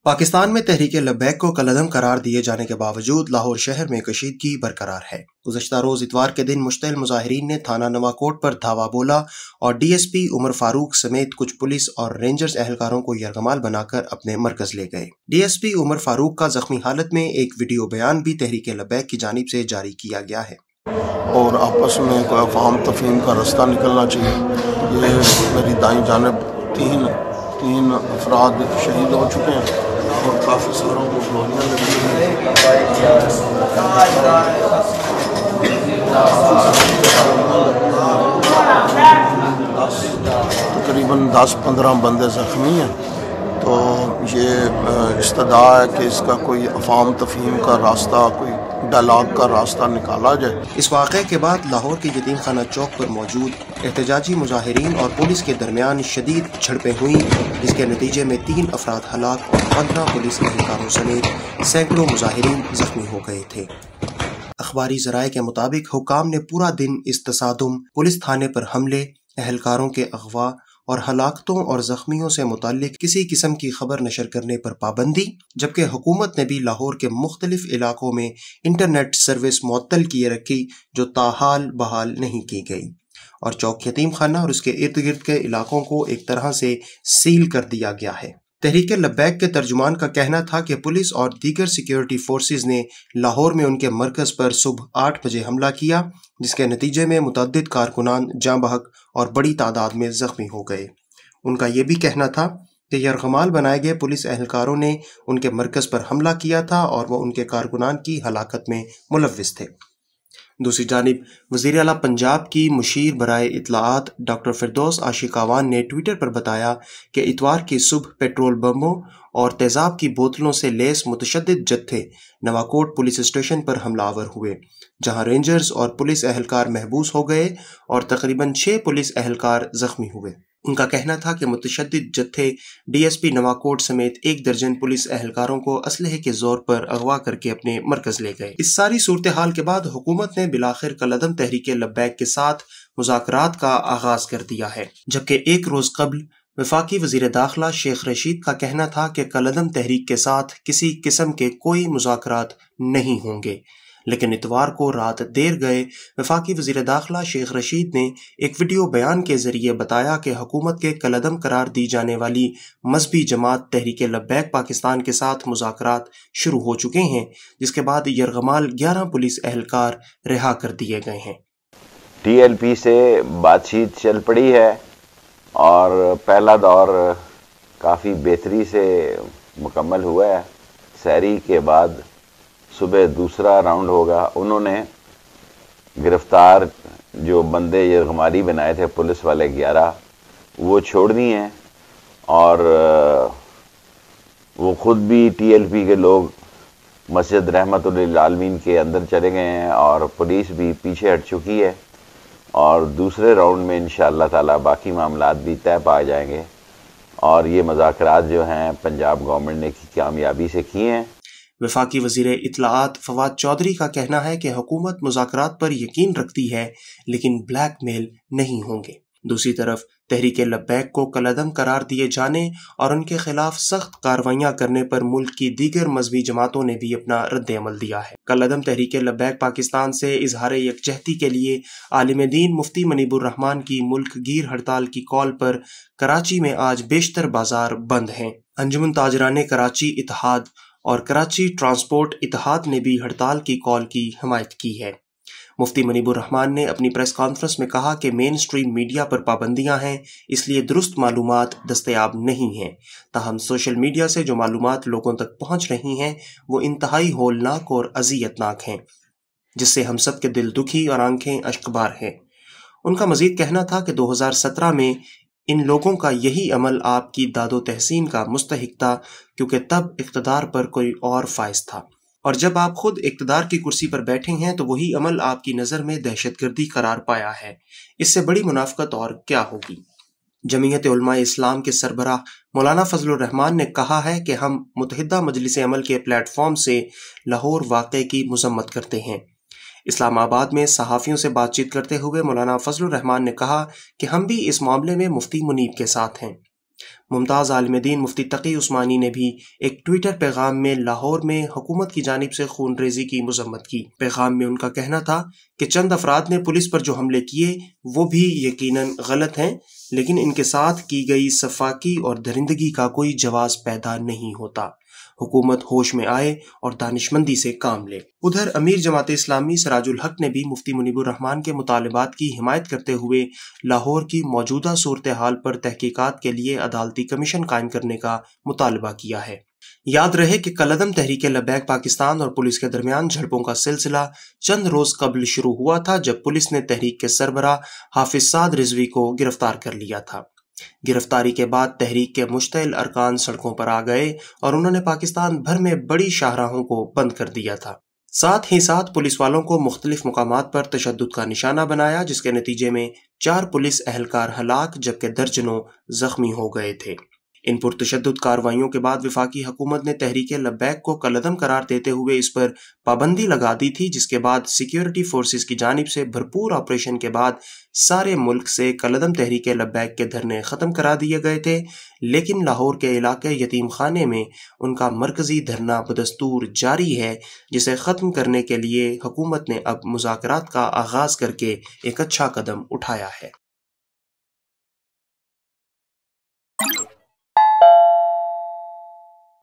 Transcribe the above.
पाकिस्तान में तहरीक लब्बैक को कलअदम करार दिए जाने के बावजूद लाहौर शहर में कशीदगी बरकरार है। गुज़श्ता रोज इतवार के दिन मुश्तइल मुजाहिरीन ने थाना नवाकोट पर धावा बोला और डीएसपी उमर फारूक समेत कुछ पुलिस और रेंजर्स एहलकारों को यरगमाल बनाकर अपने मरकज ले गए। डीएसपी उमर फारूक का जख्मी हालत में एक वीडियो बयान भी तहरीक लब्बैक की जानिब से जारी किया गया है। और आपस में कोई अफ़हाम तफ़हीम का रास्ता निकलना चाहिए। ये मेरी दाईं जानिब तीन अफराद शहीद हो चुके हैं और काफ़ी सारों को गोलियां लगी हैं। तकरीबन 10-15 बंदे ज़ख्मी हैं। तो ये इस्तदा है कि इसका कोई अफ़हाम तफ़हीम का रास्ता, कोई डायलॉग का रास्ता निकाला जाए। इस वाक़े के बाद लाहौर के यतीम खाना चौक पर मौजूद एहतजाजी मुजाहिरीन और पुलिस के दरमियान शदीद झड़पें हुई, जिसके नतीजे में 3 अफराद हलाक और 15 पुलिस एहलकारों समेत सैकड़ों मुजाहिरीन जख्मी हो गए थे। अखबारी ज़राए के मुताबिक हुकाम ने पूरा दिन इस तसादुम, पुलिस थाने पर हमले, एहलकारों के अगवा और हलाकतों और जख्मियों से मुताल्लिक किसी किस्म की खबर नशर करने पर पाबंदी, जबकि हुकूमत ने भी लाहौर के मुख्तलिफ इलाकों में इंटरनेट सर्विस मुअत्तल किए रखी, जो ताहाल बहाल नहीं की गई, और चौक यतीम खाना और उसके इर्द गिर्द के इलाकों को एक तरह से सील कर दिया गया है। तहरीक लब्बैक के तर्जुमान का कहना था कि पुलिस और दीगर सिक्योरिटी फोर्सेस ने लाहौर में उनके मरकज़ पर सुबह 8 बजे हमला किया, जिसके नतीजे में मुतअद्दिद कारकुनान जाँ बहक और बड़ी तादाद में ज़ख्मी हो गए। उनका ये भी कहना था कि यरगमाल बनाए गए पुलिस एहलकारों ने उनके मरकज़ पर हमला किया था और वह उनके कारकुनान की हलाकत में मुलव्विस थे। दूसरी जानिब वज़ीर आला पंजाब की मुशीर बराए इत्तलाआत डॉक्टर फिरदौस आशिकावान ने ट्विटर पर बताया कि इतवार की सुबह पेट्रोल बमों और तेज़ाब की बोतलों से लेस मुतशद्दिद जत्थे नवाकोट पुलिस स्टेशन पर हमलावर हुए, जहां रेंजर्स और पुलिस एहलकार महबूस हो गए और तकरीबन 6 पुलिस एहलकार जख्मी हुए। उनका कहना था कि मुतशद्दिद जत्थे डीएसपी नवाकोट समेत 1 दर्जन पुलिस एहलकारों को असलहे के जोर पर अगवा करके अपने मरकज ले गए। इस सारी सूरत हाल के बाद हुकूमत ने बिलाखिर कलअदम तहरीक लब्बैक के साथ मुज़ाकरात का आगाज कर दिया है, जबकि एक रोज कबल वफाकी वज़ीर दाखिला शेख रशीद का कहना था कि कलअदम तहरीक के साथ किसी किस्म के कोई मुज़ाकरात नहीं होंगे। लेकिन इतवार को रात देर गए वफाकी वज़ीर दाखिला शेख रशीद ने एक वीडियो बयान के जरिए बताया कि हुकूमत के कलअदम करार दी जाने वाली मजहबी जमात तहरीक लब्बैक पाकिस्तान के साथ मुज़ाकरात शुरू हो चुके हैं, जिसके बाद यरगमाल 11 पुलिस एहलकार रिहा कर दिए गए हैं। टीएलपी से बातचीत चल पड़ी है और पहला दौर काफ़ी बेहतरी से मुकम्मल हुआ है। सहरी के बाद सुबह दूसरा राउंड होगा। उन्होंने गिरफ्तार जो बंदे यरगमाली बनाए थे पुलिस वाले 11, वो छोड़नी हैं और वो ख़ुद भी टीएलपी के लोग मस्जिद रहमतुल लिल आलमीन के अंदर चले गए हैं और पुलिस भी पीछे हट चुकी है और दूसरे राउंड में इंशाअल्लाह ताला बाकी मामलात भी तय पा जाएंगे और ये मुज़ाकरात जो हैं पंजाब गवर्नमेंट ने कामयाबी से किए हैं। वफाकी वज़ीर इत्तलाआत फवाद चौधरी का कहना है कि हुकूमत मुज़ाकरात पर यकीन रखती है, लेकिन ब्लैकमेल नहीं होंगे। दूसरी तरफ तहरीक लब्बैक को कलअदम करार दिए जाने और उनके खिलाफ सख्त कार्रवाइयाँ करने पर मुल्क की दीगर मजहबी जमातों ने भी अपना रद्द-ए-अमल दिया है। कलअदम तहरीक लब्बैक पाकिस्तान से इजहार यकजहती के लिए आलिम दीन मुफ्ती मनीबुर रहमान की मुल्क गीर हड़ताल की कॉल पर कराची में आज बेशतर बाजार बंद हैं। अंजुमन ताजराने कराची इत्तेहाद और कराची ट्रांसपोर्ट इत्तेहाद ने भी हड़ताल की कॉल की हिमायत की है। मुफ्ती मनीबुर रहमान ने अपनी प्रेस कॉन्फ्रेंस में कहा कि मेन स्ट्रीम मीडिया पर पाबंदियां हैं, इसलिए दुरुस्त मालूमात दस्तयाब नहीं हैं। ताहम सोशल मीडिया से जो मालूमात लोगों तक पहुंच रही हैं वो इंतहाई होलनाक और अजियतनाक हैं, जिससे हम सब के दिल दुखी और आंखें अश्कबार हैं। उनका मजीद कहना था कि 2017 में इन लोगों का यही अमल आपकी दादो तहसीन का मुस्तहिक था, क्योंकि तब इख्तदार पर कोई और फाइज था, और जब आप खुद इख्तदार की कुर्सी पर बैठे हैं तो वही अमल आपकी नज़र में दहशतगर्दी करार पाया है। इससे बड़ी मुनाफकत और क्या होगी। जमीयत उलमा इस्लाम के सरबराह मौलाना फजलुर रहमान ने कहा है कि हम मुत्तहिदा मजलिस अमल के प्लेटफॉर्म से लाहौर वाक़े की मजम्मत करते हैं। इस्लामाबाद में सहाफ़ियों से बातचीत करते हुए मौलाना फजलुर रहमान ने कहा कि हम भी इस मामले में मुफ्ती मुनीब के साथ हैं। ممتاز عالم دین مفتی تقی عثمانی نے بھی ایک ٹویٹر پیغام میں لاہور میں حکومت کی جانب سے خون ریزی کی مذمت کی۔ پیغام میں ان کا کہنا تھا کہ چند افراد نے پولیس پر جو حملے کیے وہ بھی یقیناً غلط ہیں، لیکن ان کے ساتھ کی گئی سفاکی اور درندگی کا کوئی جواز پیدا نہیں ہوتا۔ حکومت ہوش میں آئے اور دانشمندی سے کام لے۔ ادھر امیر جماعت اسلامی سراج الحق نے بھی مفتی منیب الرحمان کے مطالبات کی حمایت کرتے ہوئے لاہور کی موجودہ صورتحال پر تحقیقات کے لیے عدالتی کمیشن قائم کرنے کا مطالبہ کیا ہے۔ یاد رہے کہ کالعدم تحریک لبیک پاکستان اور پولیس کے درمیان جھڑپوں کا سلسلہ چند روز قبل شروع ہوا تھا، جب پولیس نے تحریک کے سربراہ حافظ سعد رضوی کو گرفتار کر لیا تھا۔ گرفتاری کے بعد تحریک کے مشتعل ارکان سڑکوں پر آ گئے اور انہوں نے پاکستان بھر میں بڑی شاہراہوں کو بند کر دیا تھا۔ ساتھ ہی ساتھ پولیس والوں کو مختلف مقامات پر تشدد کا نشانہ بنایا، جس کے نتیجے میں 4 پولیس اہلکار ہلاک جبکہ درجنوں زخمی ہو گئے تھے۔ ان پرتشدد کارروائیوں کے بعد وفاقی حکومت نے تحریک لبیک کو کالعدم قرار دیتے ہوئے اس پر پابندی لگا دی تھی، جس کے بعد سیکیورٹی فورسز کی جانب سے بھرپور آپریشن کے بعد سارے ملک سے کالعدم تحریک لبیک کے دھرنے ختم کرا دیے گئے تھے، لیکن لاہور کے علاقے یتیم خانے میں ان کا مرکزی دھرنا بدستور جاری ہے، جسے ختم کرنے کے لیے حکومت نے اب مذاکرات کا آغاز کر کے ایک اچھا قدم اٹھایا ہے۔